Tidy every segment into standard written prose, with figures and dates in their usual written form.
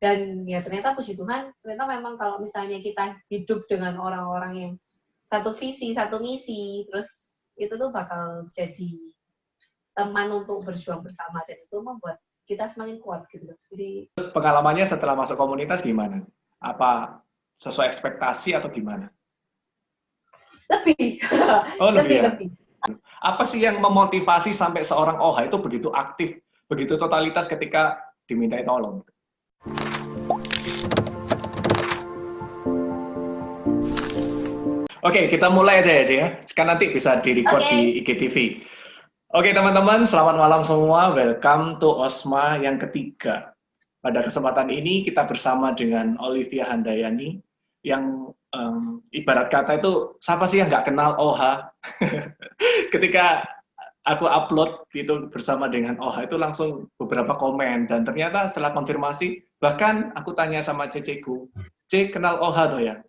Dan ya ternyata puji Tuhan, ternyata memang kalau misalnya kita hidup dengan orang-orang yang satu visi, satu misi, terus itu tuh bakal jadi teman untuk berjuang bersama, dan itu membuat kita semakin kuat gitu. Jadi pengalamannya setelah masuk komunitas gimana? Apa sesuai ekspektasi atau gimana? Lebih, Oh, lebih ya? lebih. Apa sih yang memotivasi sampai seorang OHA itu begitu aktif, begitu totalitas ketika dimintai tolong? Oke, kita mulai aja ya. Kan nanti bisa di-record di IGTV. Oke, teman-teman, selamat malam semua. Welcome to OSMA yang ketiga. Pada kesempatan ini kita bersama dengan Olivia Handayani yang ibarat kata itu siapa sih yang nggak kenal OHA? Ketika aku upload itu bersama dengan OHA itu langsung beberapa komen, dan ternyata setelah konfirmasi bahkan aku tanya sama ceceku, C kenal OHA tuh ya?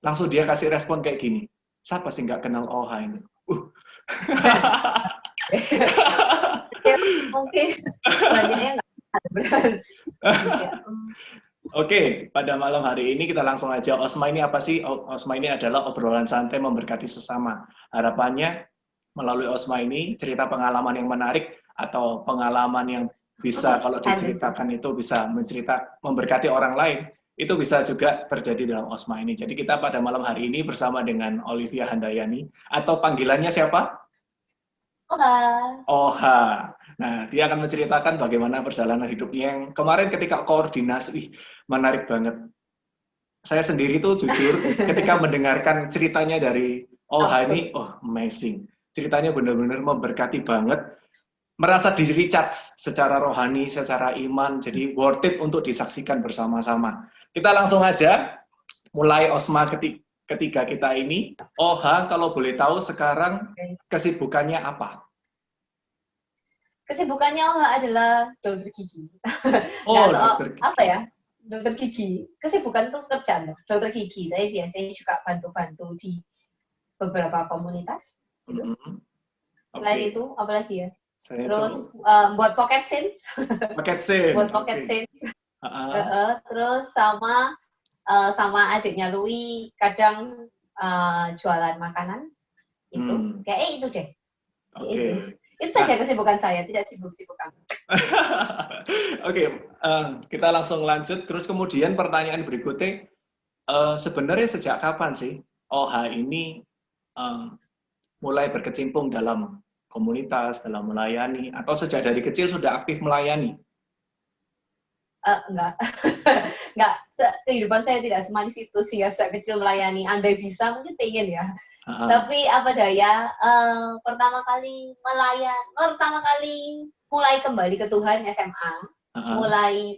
Langsung dia kasih respon kayak gini, siapa sih nggak kenal OHA ini? Mungkin selanjutnya nggak ada. Oke, pada malam hari ini kita langsung aja. OSMA ini apa sih? OSMA ini adalah obrolan santai memberkati sesama. Harapannya melalui OSMA ini cerita pengalaman yang menarik atau pengalaman yang bisa kalau diceritakan itu bisa memberkati orang lain. Itu bisa juga terjadi dalam OSMA ini. Jadi kita pada malam hari ini bersama dengan Olivia Handayani, atau panggilannya siapa? OHA. OHA. Nah, dia akan menceritakan bagaimana perjalanan hidupnya yang kemarin ketika koordinasi, menarik banget. Saya sendiri tuh jujur, ketika mendengarkan ceritanya dari OHA ini, oh amazing. Ceritanya benar-benar memberkati banget. Merasa di recharge secara rohani, secara iman, jadi worth it untuk disaksikan bersama-sama. Kita langsung aja mulai OSMA ketiga kita ini. OHA, kalau boleh tahu sekarang kesibukannya apa? Kesibukannya OHA adalah dokter gigi. Oh, dokter gigi. Apa ya? Dokter gigi. Kesibukan tuh kerjaan dokter gigi, tapi biasanya juga bantu-bantu di beberapa komunitas. Gitu. Selain itu, apalagi ya? Terus buat pocket scenes. Pocket scene. Buat pocket scenes. Terus sama adiknya Louis kadang jualan makanan. Itu. Kayak itu deh. Oke. Itu saja kesibukan saya, tidak sibuk-sibuk kamu. Oke, kita langsung lanjut. Terus kemudian pertanyaan berikutnya, sebenarnya sejak kapan sih OHA ini mulai berkecimpung dalam komunitas, dalam melayani, atau sejak dari kecil sudah aktif melayani? Enggak. Enggak. Kehidupan saya tidak semanis itu sih ya, sejak kecil melayani. Andai bisa, mungkin pengen ya. Tapi apa daya, pertama kali mulai kembali ke Tuhan SMA.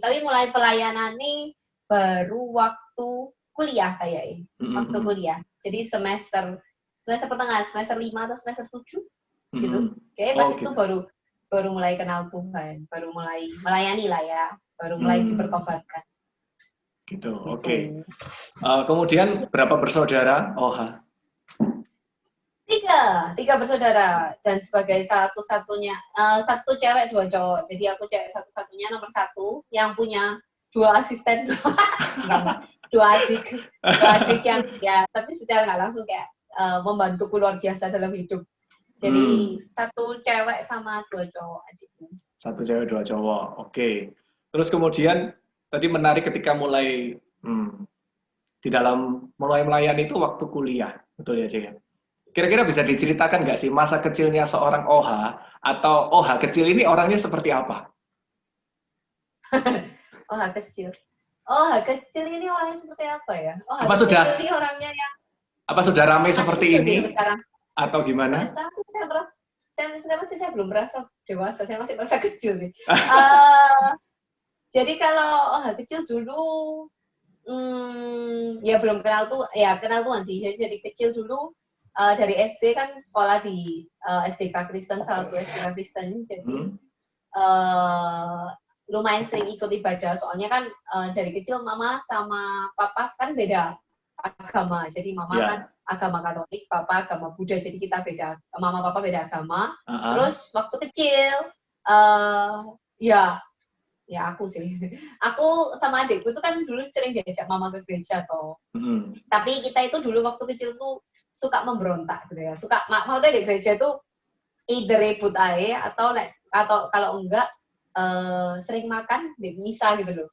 Tapi mulai pelayanan nih baru waktu kuliah kayaknya. Waktu kuliah. Jadi semester pertengahan, semester 5 atau semester 7 gitu. Kayaknya pas itu baru mulai kenal Tuhan, baru mulai melayani lah ya, baru mulai dipertobatkan. Gitu, oke. Kemudian berapa bersaudara OHA? Tiga bersaudara, dan sebagai satu-satunya, satu cewek dua cowok, jadi aku cewek satu-satunya nomor 1 yang punya 2 asisten. dua adik yang ya, tapi secara nggak langsung kayak membantuku luar biasa dalam hidup. Jadi 1 cewek sama 2 cowok adikku. 1 cewek 2 cowok, oke. Terus kemudian tadi menarik ketika mulai di dalam mulai melayani itu waktu kuliah, betul ya Cik? Kira-kira bisa diceritakan nggak sih masa kecilnya seorang OHA, atau OHA kecil ini orangnya seperti apa? OHA kecil ini orangnya seperti apa ya? Sudah ini orangnya yang apa sudah ramai seperti ini? Sekarang. Atau gimana? Sekarang saya belum merasa dewasa, saya masih merasa kecil nih. Jadi kalau OHA kecil dulu, ya belum kenal Tuhan sih. Jadi kecil dulu. Dari SD kan sekolah di SDK Kristen, salah satu SDK Kristen, jadi lumayan sering ikut ibadah, soalnya kan dari kecil mama sama papa kan beda agama, jadi mama kan agama Katolik, papa agama Buddha, jadi kita beda, mama papa beda agama. Terus waktu kecil ya Ya aku sih. Aku sama adikku itu kan dulu sering diajak mama ke gereja toh. Tapi kita itu dulu waktu kecil tuh suka memberontak gitu ya. Suka maksudnya di gereja tuh either ribut aja atau kalau enggak sering makan di misa gitu loh.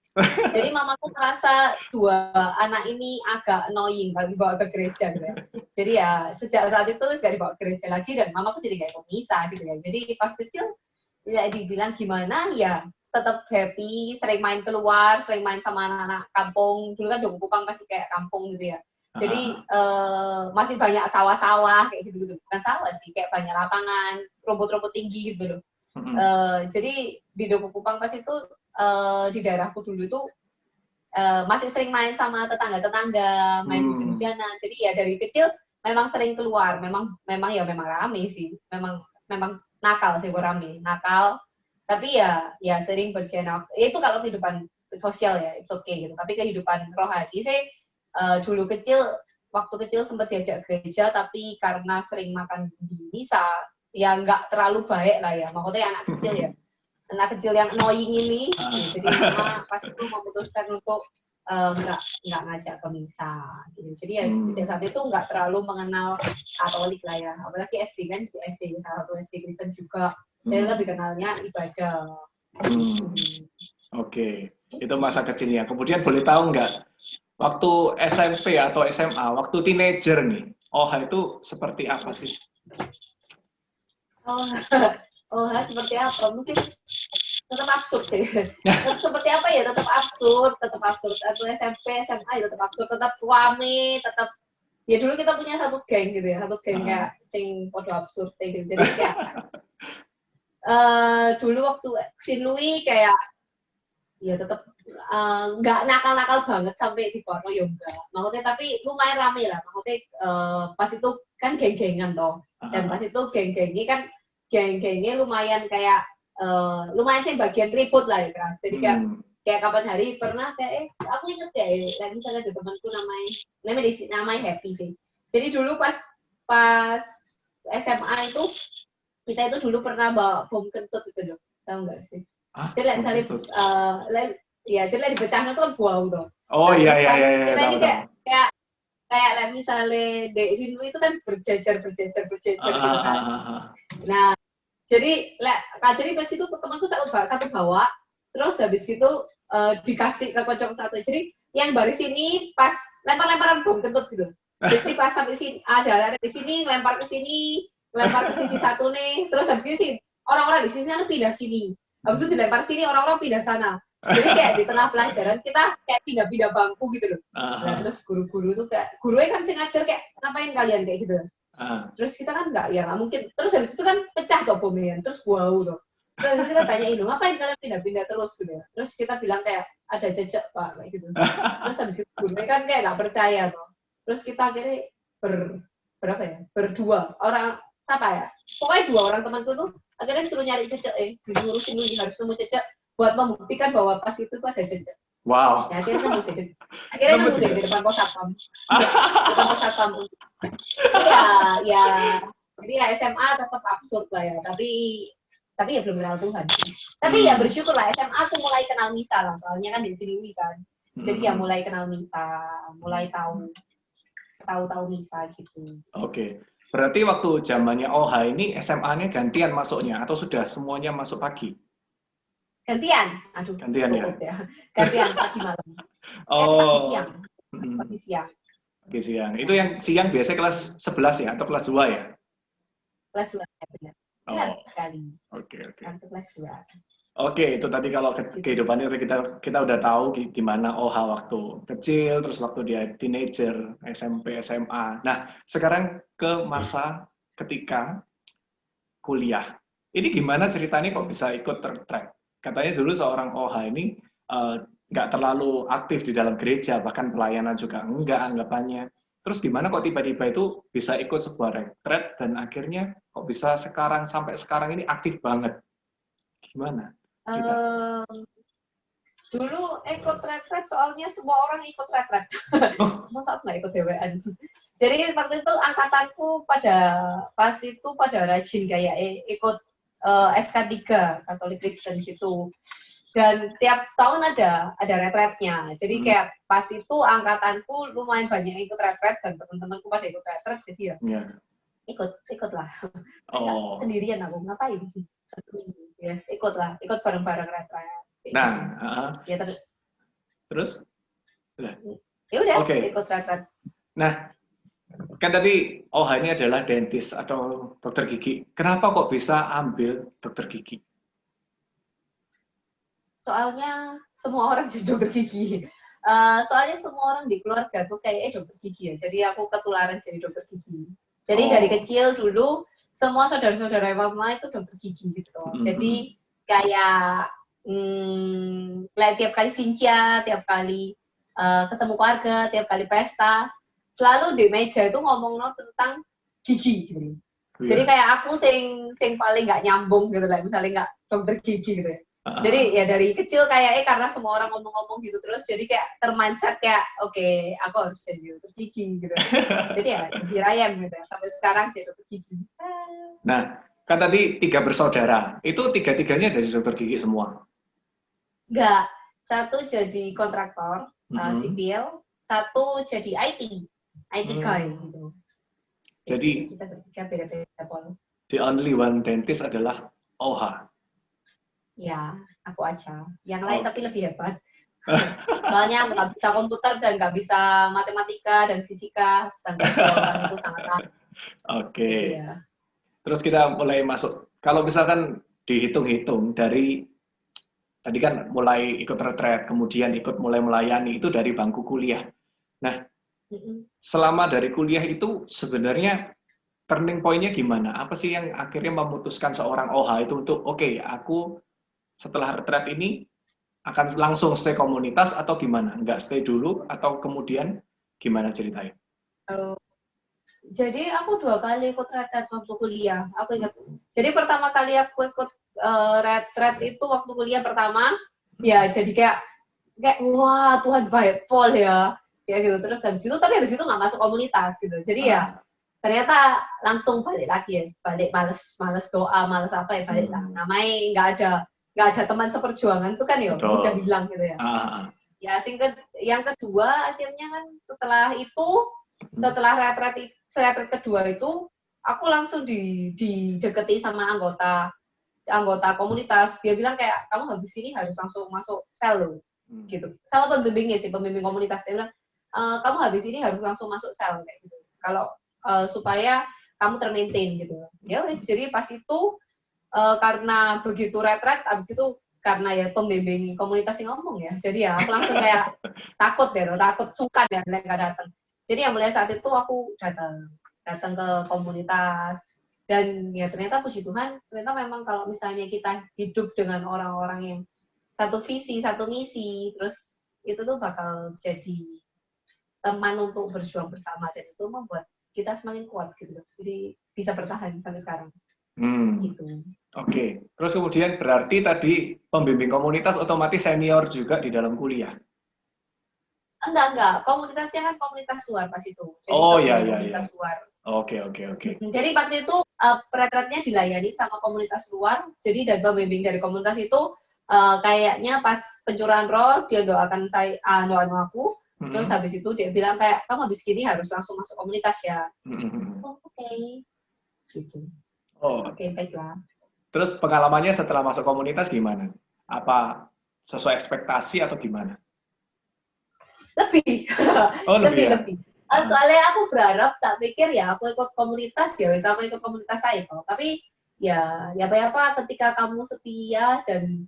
Jadi mamaku merasa dua anak ini agak annoying kalau dibawa ke gereja gitu ya. Jadi ya sejak saat itu gak dibawa ke gereja lagi dan mamaku jadi gak ikut misa gitu ya. Jadi pas kecil ya dibilang gimana ya tetap happy, sering main keluar, sering main sama anak-anak kampung. Dulu kan Kupang pasti kayak kampung gitu ya. Jadi masih banyak sawah-sawah kayak gitu-gitu. Bukan sawah sih, kayak banyak lapangan, rumput-rumput tinggi gitu loh. Jadi di Kupang pas itu di daerahku dulu itu masih sering main sama tetangga-tetangga, main hujan-hujanan. Jadi ya dari kecil memang sering keluar, memang rame sih, memang nakal sih rame, nakal. Tapi ya sering berchannel. Itu kalau kehidupan sosial ya, it's okay gitu. Tapi kehidupan rohani sih dulu waktu kecil sempat diajak gereja, tapi karena sering makan di misa, ya nggak terlalu baik lah ya. Maksudnya anak kecil yang annoying ini, jadi mama pas itu memutuskan untuk nggak ngajak ke misa. Gitu. Jadi ya sejak saat itu nggak terlalu mengenal Katolik lah ya. Apalagi SD kan, SD salah satu SD Kristen juga. Saya lebih kenalnya ibadah. Oke, itu masa kecilnya. Kemudian boleh tahu nggak, waktu SMP atau SMA, waktu teenager nih, OHA itu seperti apa sih? OHA seperti apa? Mungkin tetap absurd sih. Seperti apa ya? Tetap absurd. Atau SMP, SMA ya tetap absurd, tetap rame, tetap ya dulu kita punya satu geng gitu ya, satu geng kayak sing podo absurd gitu. Jadi kayak dulu waktu Sinlui kayak ya tetap nggak nakal-nakal banget sampai di porno ya enggak. Maksudnya tapi lumayan rame lah. Maksudnya pas itu kan geng-gengan toh. Dan pas itu geng-gengnya kan geng-gengnya lumayan kayak lumayan sih bagian ribut lah ya keras. Jadi kayak kapan hari pernah kayak aku inget kayak misalnya ada temanku namanya Happy sih. Jadi dulu pas SMA itu kita itu dulu pernah bawa bom kentut itu loh, tahu nggak sih? Jadi misalnya jadi dipecahnya itu kan bau tuh. Oh iya. Kita ini kayak misalnya di sini itu kan berjejer gitu kan. Nah jadi pas itu temanku satu bawa, terus habis itu dikasih ke kocok satu. Jadi yang baris ini pas lempar-lemparan bom kentut gitu. Jadi pas sampai sini ada di sini lempar ke sini, lempar ke sisi satu nih, terus habis ini sih orang-orang di sini kan pindah sini, habis itu dilempar sini orang-orang pindah sana. Jadi kayak di tengah pelajaran kita kayak pindah-pindah bangku gitu loh. Nah, terus guru-guru tuh kayak gurunya kan sih ngajar kayak ngapain kalian kayak gitu. Terus kita kan nggak mungkin. Terus habis itu kan pecah tuh bomnya, terus bau tuh. Terus kita tanyain dong, ngapain kalian pindah-pindah terus gitu. Terus kita bilang kayak ada jejak pak kayak gitu. Terus habis itu gurunya kan kayak nggak percaya tuh. Terus kita akhirnya berdua orang siapa ya? Pokoknya 2 orang temanku tuh akhirnya suruh nyari jejak disuruhin dulu harus nemu jejak buat membuktikan bahwa pas itu tuh ada jejak. Wow. Ya, akhirnya nemu di depan pos satpam. Depan pos satpam. Ya. Jadi ya SMA tetap absurd lah ya. Tapi ya belum kenal Tuhan. Tapi ya bersyukur lah SMA tuh mulai kenal misa lah. Soalnya kan di sini kan. Jadi ya mulai kenal misa, mulai tahu misa gitu. Oke. Berarti waktu zamannya OHA ini SMA-nya gantian masuknya atau sudah semuanya masuk pagi? Gantian. Aduh, gantian ya. Gantian pagi malam. Pagi siang. Itu yang siang biasanya kelas 11 ya atau kelas 2 ya? Kelas 2 ya benar. Benar sekali. Oke. Kelas 2. Oke, itu tadi kalau kehidupannya kita udah tahu gimana OHA waktu kecil, terus waktu dia teenager, SMP, SMA. Nah, sekarang ke masa ketika kuliah. Ini gimana ceritanya kok bisa ikut track? Katanya dulu seorang OHA ini nggak terlalu aktif di dalam gereja, bahkan pelayanan juga enggak anggapannya. Terus gimana kok tiba-tiba itu bisa ikut sebuah retreat dan akhirnya kok bisa sampai sekarang ini aktif banget? Gimana? Dulu ikut retret soalnya semua orang ikut retret. Masa aku nggak ikut DWN. Jadi waktu itu angkatanku pada rajin kayak ikut SK3 Katolik Kristen gitu. Dan tiap tahun ada retretnya. Jadi kayak pas itu angkatanku lumayan banyak yang ikut retret dan teman-temanku pada ikut retret. Jadi ya ikutlah. Oh. Sendirian aku ngapain? Satu minggu. Yes, ikut bareng-bareng retret. Nah, ya terus? Ya udah, Okay. ikut retret. Nah, kan tadi OHA ini adalah dentist atau dokter gigi. Kenapa kok bisa ambil dokter gigi? Soalnya semua orang jadi dokter gigi. Soalnya semua orang di keluarga tuh kayaknya dokter gigi ya. Jadi aku ketularan jadi dokter gigi. Jadi dari kecil dulu semua saudara-saudara mama itu dokter gigi gitu. Jadi kayak tiap kali sincia, tiap kali ketemu keluarga, tiap kali pesta, selalu di meja itu ngomong tentang gigi gitu. Jadi kayak aku sing paling nggak nyambung gitu lah, misalnya nggak dokter gigi gitu ya. Jadi ya dari kecil kayaknya karena semua orang ngomong-ngomong gitu terus, jadi kayak termindset kayak oke, aku harus jadi dokter gigi gitu. Jadi ya dirayam gitu ya, sampai sekarang jadi dokter gigi. Nah, kan tadi 3 bersaudara, itu 3-3-nya dari dokter gigi semua? Enggak, satu jadi kontraktor sipil, satu jadi IT guy gitu. Jadi kita bertiga beda-beda pol. The only one dentist adalah OHA. Ya, aku aja. Yang lain tapi lebih hebat. Soalnya nggak bisa komputer dan nggak bisa matematika dan fisika, sampai itu sangat lama. Oke. Ya. Terus kita mulai masuk. Kalau misalkan dihitung-hitung dari tadi kan mulai ikut retret, kemudian ikut mulai melayani itu dari bangku kuliah. Nah, selama dari kuliah itu sebenarnya turning point-nya gimana? Apa sih yang akhirnya memutuskan seorang OHA itu untuk oke, aku setelah retret ini akan langsung stay komunitas atau gimana? Nggak stay dulu atau kemudian gimana ceritanya? Jadi aku 2 kali ikut retret waktu kuliah. Aku ingat. Jadi pertama kali aku ikut retret itu waktu kuliah pertama, ya jadi kayak wah Tuhan baik pol ya, kayak gitu. Terus habis itu nggak masuk komunitas gitu. Jadi ya ternyata langsung balik lagi ya, balik males doa, males apa ya balik lah. Namanya nggak ada teman seperjuangan tuh kan ya udah hilang gitu ya. Ya yang kedua akhirnya kan setelah retret kedua itu aku langsung dideketi sama anggota komunitas. Dia bilang kayak kamu habis ini harus langsung masuk sel loh gitu. Sama pembimbing komunitas, dia bilang kamu habis ini harus langsung masuk sel kayak gitu. Kalau supaya kamu termaintain gitu. Ya wes, jadi pas itu karena begitu retret, abis itu karena ya pembimbing komunitas yang ngomong ya, jadi ya aku langsung kayak takut sungkan ya nggak datang. Jadi ya mulai saat itu aku datang ke komunitas dan ya ternyata puji Tuhan, ternyata memang kalau misalnya kita hidup dengan orang-orang yang satu visi, satu misi, terus itu tuh bakal jadi teman untuk berjuang bersama dan itu membuat kita semakin kuat gitu. Jadi bisa bertahan sampai sekarang. Gitu. Oke. Terus kemudian berarti tadi pembimbing komunitas otomatis senior juga di dalam kuliah? Enggak. Komunitasnya kan komunitas luar pas itu. Jadi komunitas luar. Oke. Jadi waktu itu retretnya dilayani sama komunitas luar. Jadi dan pembimbing dari komunitas itu kayaknya pas pencurahan roh dia doakan doain aku. Terus habis itu dia bilang kayak kamu habis gini harus langsung masuk komunitas ya. Oke. Gitu. Oke, baiklah. Terus pengalamannya setelah masuk komunitas gimana? Apa sesuai ekspektasi atau gimana? Lebih. Lebih. Soalnya aku berharap, tak pikir ya aku ikut komunitas ya, bisa aku ikut komunitas saya kok. Tapi ya apa ketika kamu setia dan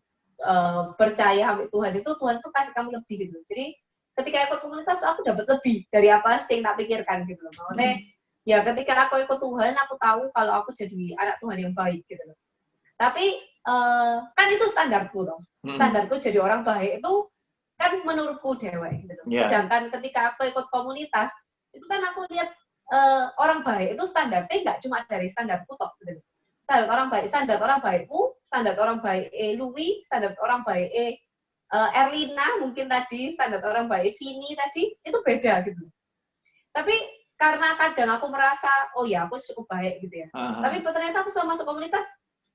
percaya sama Tuhan itu, Tuhan tuh kasih kamu lebih gitu. Jadi ketika ikut komunitas aku dapat lebih dari apa sih yang tak pikirkan gitu loh. Maksudnya ya ketika aku ikut Tuhan, aku tahu kalau aku jadi anak Tuhan yang baik gitu loh. Tapi kan itu standarku dong. Standarku jadi orang baik itu kan menurutku dewek gitu loh. Sedangkan ketika aku ikut komunitas, itu kan aku lihat orang baik itu standarnya nggak cuma dari standarku toh gitu loh. Standar orang baikmu, standar orang baik Louis, standar orang baik Erlina mungkin tadi, standar orang baik Vini tadi itu beda gitu. Tapi karena kadang aku merasa, oh ya aku cukup baik gitu ya. Tapi ternyata aku setelah masuk komunitas,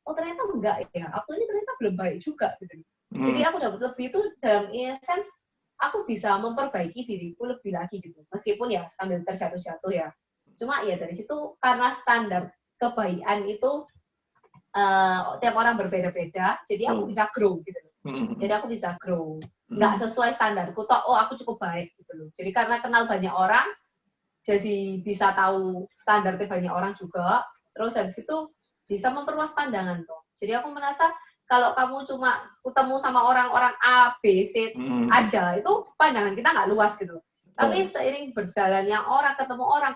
oh ternyata enggak ya. Aku ini ternyata belum baik juga gitu. Jadi aku dapat lebih itu dalam sense aku bisa memperbaiki diriku lebih lagi gitu. Meskipun ya sambil terjatuh-jatuh ya. Cuma ya dari situ karena standar kebaikan itu tiap orang berbeda-beda, jadi aku bisa grow gitu loh. Jadi aku bisa grow. Nggak sesuai standarku, toh aku cukup baik gitu loh. Jadi karena kenal banyak orang, jadi bisa tahu standar banyak orang juga, terus habis itu bisa memperluas pandangan tuh. Jadi aku merasa kalau kamu cuma ketemu sama orang-orang A, B, C aja, itu pandangan kita nggak luas gitu. Tapi seiring berjalannya orang,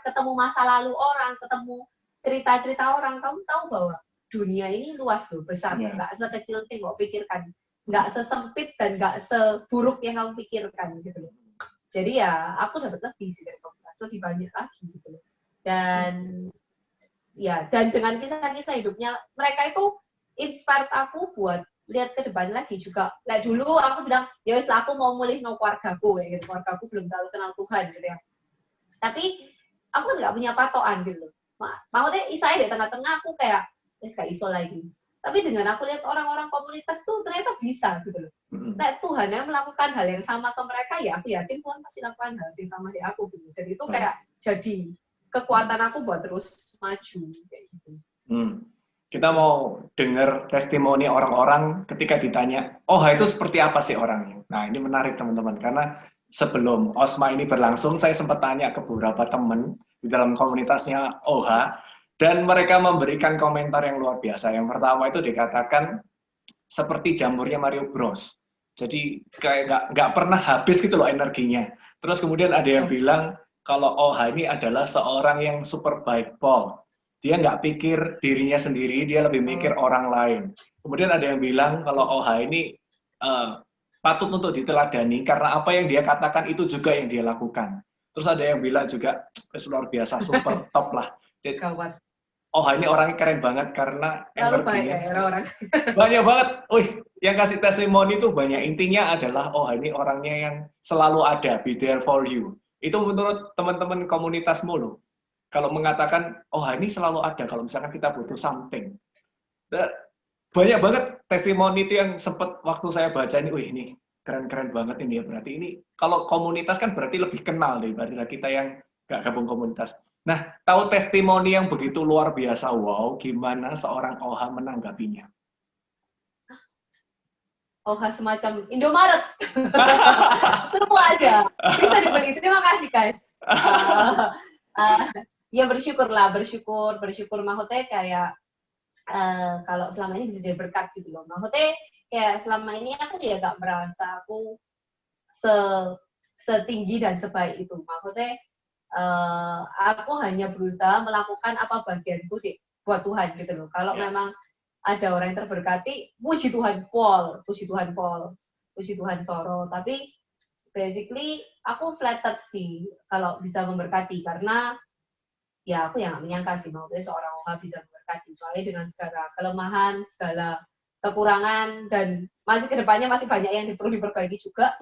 ketemu masa lalu orang, ketemu cerita-cerita orang, kamu tahu bahwa dunia ini luas loh, besar, nggak sekecil sih kamu pikirkan, nggak sesempit dan nggak seburuk yang kamu pikirkan gitu loh. Jadi ya aku dapat lebih sih dari komunitas, lebih banyak lagi gitu loh. Dan ya, dan dengan kisah-kisah hidupnya mereka itu inspire aku buat lihat ke depan lagi juga. Nah, dulu aku bilang, ya wis aku mau mulih no keluargaku kayak gitu. Keluargaku belum terlalu kenal Tuhan gitu ya. Tapi aku nggak punya patokan gitu loh. Maksudnya saya di tengah-tengah aku kayak wis gak iso lagi. Tapi dengan aku lihat orang-orang komunitas tuh ternyata bisa gitu loh. Nah, Tuhan yang melakukan hal yang sama ke mereka, ya aku yakin Tuhan pasti lakukan hal yang sama di aku gitu. Jadi itu kayak jadi kekuatan aku buat terus maju kayak gitu. Kita mau dengar testimoni orang-orang ketika ditanya, itu seperti apa sih orangnya? Nah, ini menarik teman-teman, karena sebelum OSMA ini berlangsung, saya sempat tanya ke beberapa teman di dalam komunitasnya OHA, dan mereka memberikan komentar yang luar biasa. Yang pertama itu dikatakan seperti jamurnya Mario Bros. Jadi kayak nggak pernah habis gitu loh energinya. Terus kemudian ada yang bilang kalau OHA ini adalah seorang yang super baik, Paul. Dia nggak pikir dirinya sendiri, dia lebih mikir orang lain. Kemudian ada yang bilang kalau OHA ini patut untuk diteladani karena apa yang dia katakan itu juga yang dia lakukan. Terus ada yang bilang juga luar biasa, super top lah. Jadi, ini orangnya keren banget karena energinya banyak banget. Yang kasih testimoni itu banyak. Intinya adalah ini orangnya yang selalu ada, be there for you. Itu menurut teman-teman komunitasmu loh. Kalau mengatakan, ini selalu ada kalau misalkan kita butuh something. Banyak banget testimoni itu yang sempat waktu saya baca ini, ini keren-keren banget ini ya. Berarti ini kalau komunitas kan berarti lebih kenal daripada kita yang nggak gabung komunitas. Nah, tahu testimoni yang begitu luar biasa, wow, gimana seorang OHA menanggapinya? OHA semacam Indomaret. Semua ada. Bisa dibeli. Terima kasih, guys. Ya bersyukurlah, bersyukur maksudnya kayak kalau selama ini bisa jadi berkat gitu loh. Maksudnya kayak selama ini aku ya gak merasa aku setinggi dan sebaik itu. Maksudnya aku hanya berusaha melakukan apa bagianku buat Tuhan gitu loh. Kalau memang ada orang yang terberkati, puji Tuhan Paul, puji Tuhan Soro. Tapi basically aku flattered sih kalau bisa memberkati karena ya aku yang nggak menyangka sih maksudnya seorang OHA bisa memberkati. Soalnya dengan segala kelemahan, segala kekurangan dan masih kedepannya masih banyak yang perlu diperbaiki juga.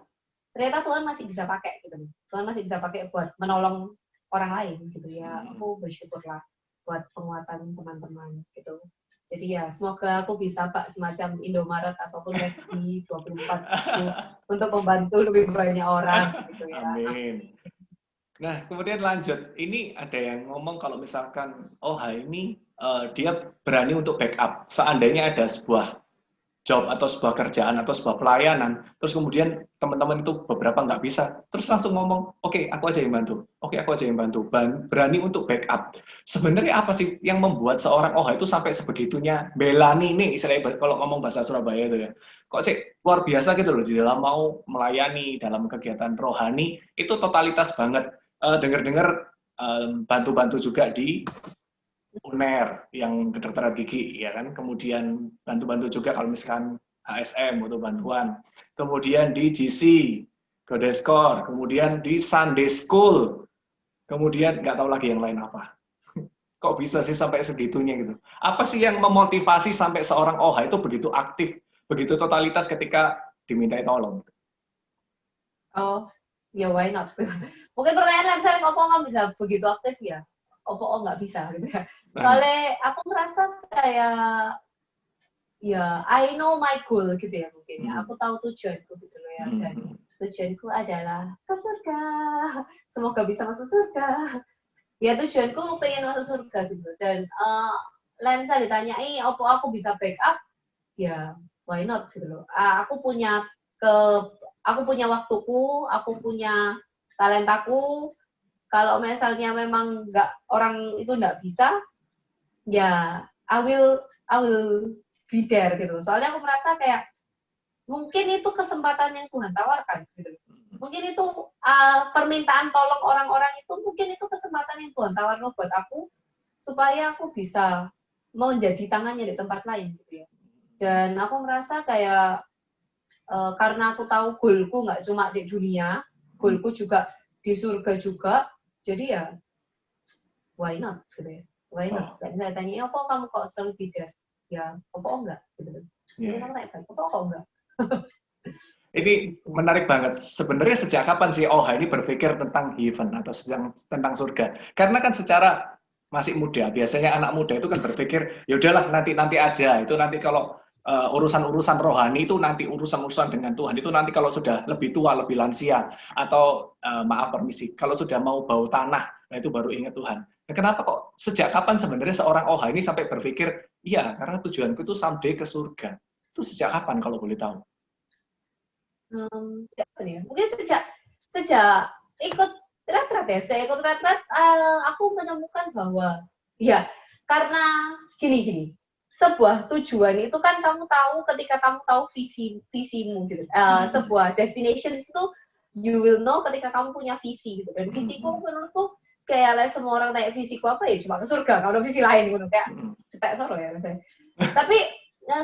Ternyata Tuhan masih bisa pakai gitu. Tuhan masih bisa pakai buat menolong orang lain gitu ya. Aku bersyukurlah buat penguatan teman-teman gitu. Jadi ya semoga aku bisa semacam Indomaret ataupun Redmi 24 gitu, untuk membantu lebih banyak orang gitu ya. Amin. Nah, kemudian lanjut. Ini ada yang ngomong kalau misalkan ini dia berani untuk backup. Seandainya ada sebuah job atau sebuah kerjaan atau sebuah pelayanan, terus kemudian teman-teman itu beberapa nggak bisa, terus langsung ngomong, oke, aku aja yang bantu, berani untuk backup. Sebenarnya apa sih yang membuat seorang OHA itu sampai sebegitunya belani nih, istilahnya kalau ngomong bahasa Surabaya itu ya, kok sih luar biasa gitu loh, di dalam mau melayani dalam kegiatan rohani, itu totalitas banget. Dengar-dengar bantu-bantu juga di UNER yang kedokteran gigi, ya kan. Kemudian bantu-bantu juga kalau misalkan HSM butuh bantuan. Kemudian di GC, Godeskor, kemudian di Sunday School. Kemudian nggak tahu lagi yang lain apa. Kok bisa sih sampai segitunya gitu? Apa sih yang memotivasi sampai seorang OHA itu begitu aktif, begitu totalitas ketika dimintai tolong? Ya why not? Mungkin pertanyaan misalnya kok nggak bisa begitu aktif ya? Nggak bisa gitu ya? Soalnya aku merasa kayak ya I know my goal gitu ya mungkin ya. Hmm. Aku tahu tujuanku gitu loh ya. Dan Hmm. tujuanku adalah ke surga. Semoga bisa masuk surga. Ya tujuanku pengen masuk surga gitu. Dan lain misalnya ditanya, apa aku bisa backup? Ya why not gitu loh. Ke aku punya waktuku, aku punya talentaku. Kalau misalnya memang orang itu nggak bisa, ya I will be there gitu. Soalnya aku merasa kayak mungkin itu kesempatan yang Tuhan tawarkan gitu. Mungkin itu permintaan tolong orang-orang itu mungkin itu kesempatan yang Tuhan tawarkan buat aku supaya aku bisa menjadi tangannya di tempat lain gitu ya. Dan aku merasa kayak karena aku tahu goalku nggak cuma di dunia, goalku juga di surga juga. Jadi ya why not gitu ya. Why not? Oh. Saya tanya, apa kamu kok selalu beda? Ya, apa enggak? Gitu. Mungkin aku tanya, apa kok enggak? Ini menarik banget. Sebenarnya sejak kapan sih Oha ini berpikir tentang heaven atau tentang surga? Karena kan secara masih muda, biasanya anak muda itu kan berpikir, ya udahlah nanti aja. Itu nanti kalau urusan-urusan rohani itu nanti urusan-urusan dengan Tuhan itu nanti kalau sudah lebih tua, lebih lansia atau maaf permisi, kalau sudah mau bau tanah, nah itu baru ingat Tuhan. Nah, kenapa kok sejak kapan sebenarnya seorang Oha ini sampai berpikir, iya karena tujuanku itu someday ke surga. Itu sejak kapan kalau boleh tahu? Mungkin sejak ikut retret ya, saya ikut retret, aku menemukan bahwa ya karena gini, sebuah tujuan itu kan kamu tahu ketika kamu tahu visimu gitu. Sebuah destination itu you will know ketika kamu punya visi gitu. Dan visiku menurutku kayak semua orang tanya visiku apa ya cuma ke surga, kalau ada visi lain gitu kayak cetek soro ya rasanya. Tapi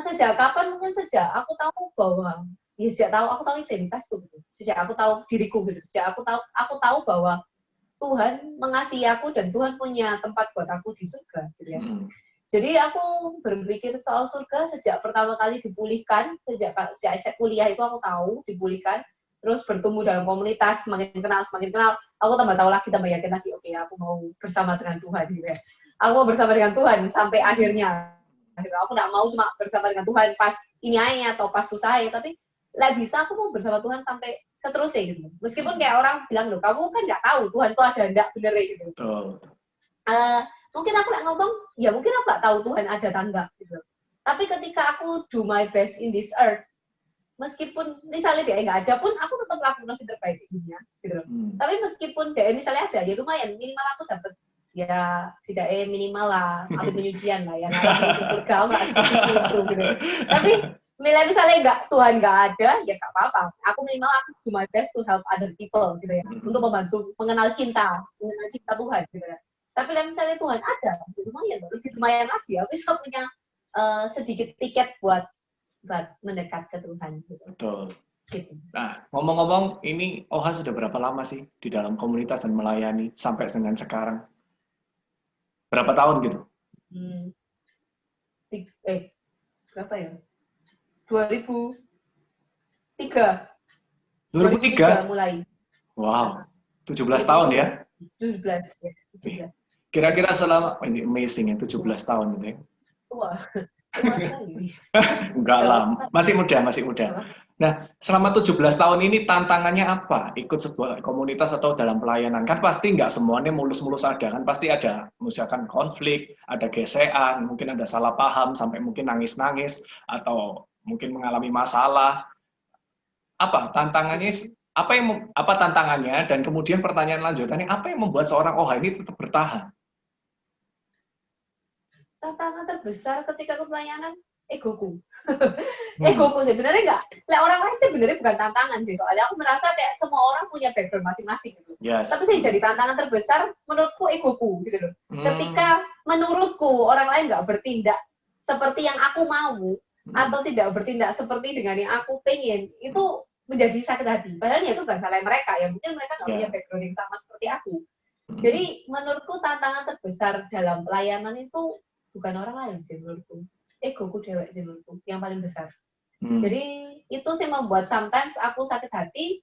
sejak kapan mungkin sejak aku tahu bahwa ya sejak aku tahu identitasku gitu. Sejak aku tahu diriku gitu. Sejak aku tahu bahwa Tuhan mengasihi aku dan Tuhan punya tempat buat aku di surga gitu ya. Jadi aku berpikir soal surga sejak pertama kali dipulihkan, sejak saya kuliah itu aku tahu dipulihkan, terus bertumbuh dalam komunitas, semakin kenal, aku tambah tahu lagi, tambah yakin lagi, oke, aku mau bersama dengan Tuhan gitu ya. Aku mau bersama dengan Tuhan sampai akhirnya. Aku nggak mau cuma bersama dengan Tuhan pas ini aja atau pas susah ya, tapi lah bisa aku mau bersama Tuhan sampai seterusnya gitu. Meskipun kayak orang bilang loh, kamu kan nggak tahu Tuhan tuh ada enggak bener gitu. Mungkin aku nggak ngomong, ya mungkin aku nggak tahu Tuhan ada atau enggak gitu. Tapi ketika aku do my best in this earth, meskipun misalnya dia nggak ada pun, aku tetap lakukan yang terbaik di dunia gitu. Tapi meskipun dia misalnya ada, ya lumayan minimal aku dapat ya setidaknya minimal lah, ambil penyucian lah ya, nggak surga, nggak suci itu gitu. Tapi misalnya Tuhan nggak ada, ya nggak apa-apa. Aku minimal aku do my best to help other people gitu ya, untuk membantu mengenal cinta Tuhan gitu ya. Tapi misalnya Tuhan ada, lebih lumayan lagi. Aku bisa punya sedikit tiket buat mendekat ke Tuhan. Gitu. Betul. Gitu. Nah, ngomong-ngomong, ini Oha sudah berapa lama sih di dalam komunitas dan melayani sampai dengan sekarang? Berapa tahun gitu? Berapa ya? 2003. 2003 mulai. Wow, 17 tahun ya? 17 ya. 17. Kira-kira selama, ini amazing ya, 17 tahun gitu ya? Tua sekali. Enggak lah, masih muda. Nah, selama 17 tahun ini tantangannya apa? Ikut sebuah komunitas atau dalam pelayanan? Kan pasti nggak semuanya mulus-mulus ada, kan pasti ada misalkan konflik, ada gesekan, mungkin ada salah paham, sampai mungkin nangis-nangis, atau mungkin mengalami masalah. Apa tantangannya? Apa tantangannya? Dan kemudian pertanyaan lanjutannya, apa yang membuat seorang Oha ini tetap bertahan? Tantangan terbesar ketika pelayanan egoku. Egoku sih sebenarnya enggak. Orang lain sih sebenarnya bukan tantangan sih, soalnya aku merasa kayak semua orang punya background masing-masing gitu. Yes. Tapi sih jadi tantangan terbesar menurutku egoku gitu loh. Ketika menurutku orang lain nggak bertindak seperti yang aku mau atau tidak bertindak seperti dengan yang aku pengen, itu menjadi sakit hati. Padahal ya itu bukan salah mereka ya, mungkin mereka nggak punya background yang sama seperti aku. Jadi menurutku tantangan terbesar dalam pelayanan itu bukan orang lain sih menurutku, egoku dewek sih menurutku yang paling besar. Jadi itu sih membuat sometimes aku sakit hati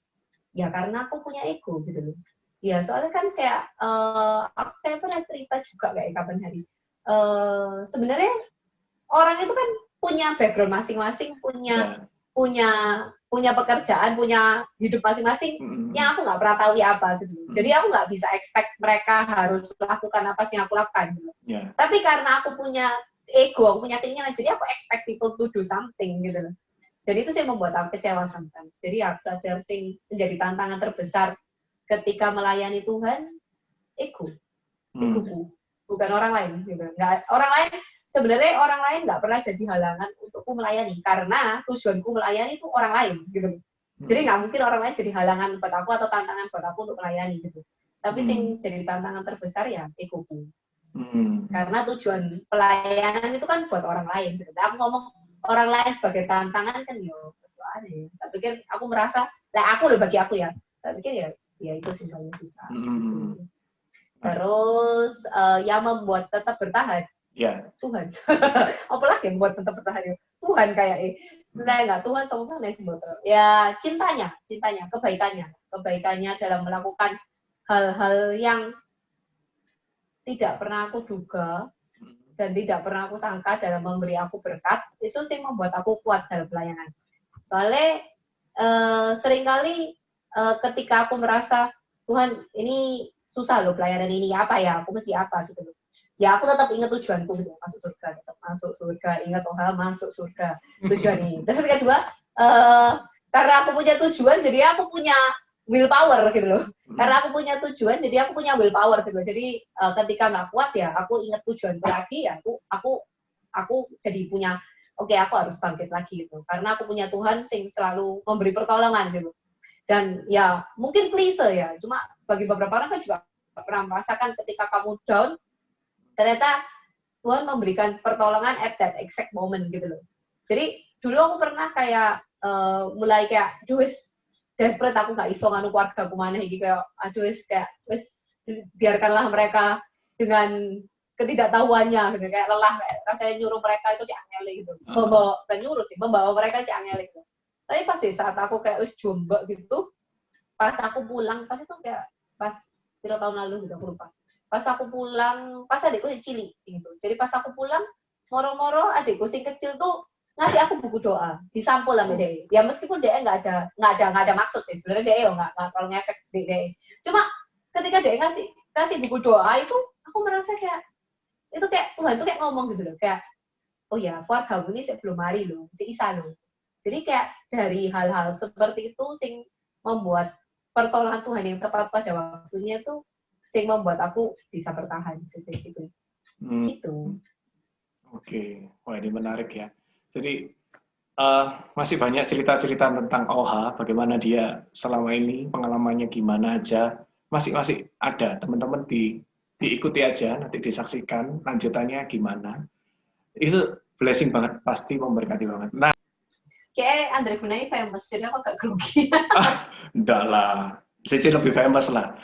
ya karena aku punya ego gitu loh. Ya soalnya kan kayak aku kayak pernah cerita juga kayak kapan hari. Sebenarnya orang itu kan punya background masing-masing, punya pekerjaan, punya hidup masing-masing yang aku nggak pernah tahu ya apa gitu. Jadi aku nggak bisa expect mereka harus melakukan apa sih yang aku lakukan gitu. Tapi karena aku punya ego, aku punya keinginan, jadi aku expect people to do something gitu. Jadi itu sih membuat aku kecewa sometimes. Jadi aku sadar sih menjadi tantangan terbesar ketika melayani Tuhan, egoku, bukan orang lain gitu. Nggak, orang lain sebenarnya orang lain nggak pernah jadi halangan untukku melayani karena tujuanku melayani itu orang lain gitu. Jadi nggak mungkin orang lain jadi halangan buat aku atau tantangan buat aku untuk melayani gitu. Tapi sing jadi tantangan terbesar ya egoku. Karena tujuan pelayanan itu kan buat orang lain gitu. Aku ngomong orang lain sebagai tantangan kan yo sesuatu aneh. Tapi pikir aku merasa, lah aku loh bagi aku ya. Tapi pikir ya itu sih paling susah. Gitu. Terus yang membuat tetap bertahan Tuhan. Apalagi yang membuat tetap bertahan ya Tuhan kayak nggak Tuhan sama mana sih ya cintanya, kebaikannya dalam melakukan hal-hal yang tidak pernah aku duga dan tidak pernah aku sangka dalam memberi aku berkat, itu sih membuat aku kuat dalam pelayanan. Soalnya seringkali ketika aku merasa Tuhan ini susah loh pelayanan ini, apa ya, aku mesti apa gitu loh. Ya aku tetap ingat tujuanku gitu, masuk surga, ingat Tuhan masuk surga, tujuan ini. Terus kedua, karena aku punya tujuan, jadi aku punya willpower gitu loh. Karena aku punya tujuan, jadi aku punya willpower gitu. Jadi ketika nggak kuat ya, aku ingat tujuanku lagi ya, aku jadi punya, oke, aku harus bangkit lagi gitu. Karena aku punya Tuhan sing selalu memberi pertolongan gitu. Dan ya mungkin klise ya, cuma bagi beberapa orang kan juga pernah merasakan ketika kamu down, ternyata Tuhan memberikan pertolongan at that exact moment gitu loh. Jadi dulu aku pernah kayak mulai kayak, desperate aku nggak iso nganu keluarga aku mana iki kayak biarkanlah mereka dengan ketidaktahuannya gitu, kayak lelah, kayak rasanya nyuruh mereka itu cak angel gitu. Membawa mereka cak angel gitu. Tapi pas di saat aku kayak jombak gitu, pas aku pulang, pas itu kayak pas berapa tahun lalu gitu aku lupa. Pas aku pulang, pas adikku si cilik gitu. Jadi pas aku pulang, moro-moro adikku si kecil tuh ngasih aku buku doa, disampul sama dia. Ya meskipun dia nggak ada maksud sih, sebenarnya dia nggak terlalu ngefek dia. Cuma ketika dia kasih buku doa itu, aku merasa kayak itu kayak Tuhan tuh kayak ngomong gitu loh, kayak oh ya keluargamu ini sebelum hari loh, si Isa loh. Jadi kayak dari hal-hal seperti itu sing membuat pertolongan Tuhan yang tepat pada waktunya tuh sing membuat aku bisa bertahan gitu. Gitu. Oke, wah ini menarik ya. Jadi masih banyak cerita-cerita tentang OHA, bagaimana dia selama ini pengalamannya gimana aja, masih ada. Teman-teman diikuti aja, nanti disaksikan lanjutannya gimana. Itu blessing banget, pasti memberkati banget. Nah, kayak Andre Gunawan famous, jadi aku agak grogi. Enggak lah, CC lebih famous lah.